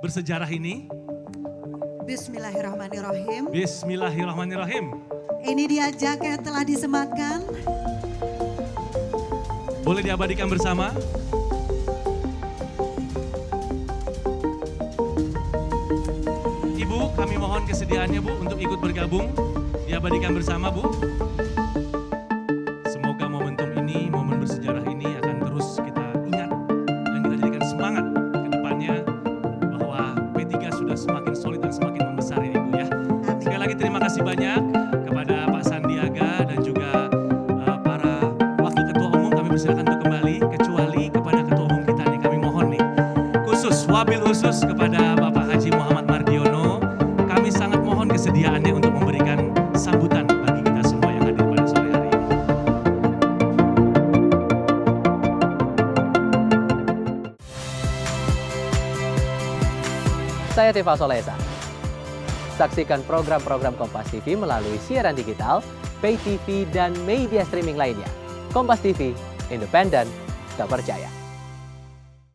bersejarah ini. Bismillahirrahmanirrahim. Bismillahirrahmanirrahim. Ini dia jaket telah disematkan. Boleh diabadikan bersama. Ibu, kami mohon kesediaannya Bu untuk ikut bergabung. Diabadikan bersama Bu. Semoga momentum ini, momen bersejarah ini akan terus kita ingat dan kita jadikan semangat ke depannya bahwa P3 sudah semakin solid dan semakin membesar ini Bu ya. Sekali lagi terima kasih banyak kepada Pak Sandiaga dan juga para wakil ketua umum. Kami persilakan untuk kembali, kecuali kepada ketua umum kita nih kami mohon nih. Khusus, wabil khusus kepada Bapak Haji Muhammad Mardiono. Kami sangat mohon kesediaannya untuk memberikan sambutan bagi kita semua yang hadir pada sore hari ini. Saya Tifa Solesa. Saksikan program-program Kompas TV melalui siaran digital, pay TV, dan media streaming lainnya. Kompas TV, independen, terpercaya.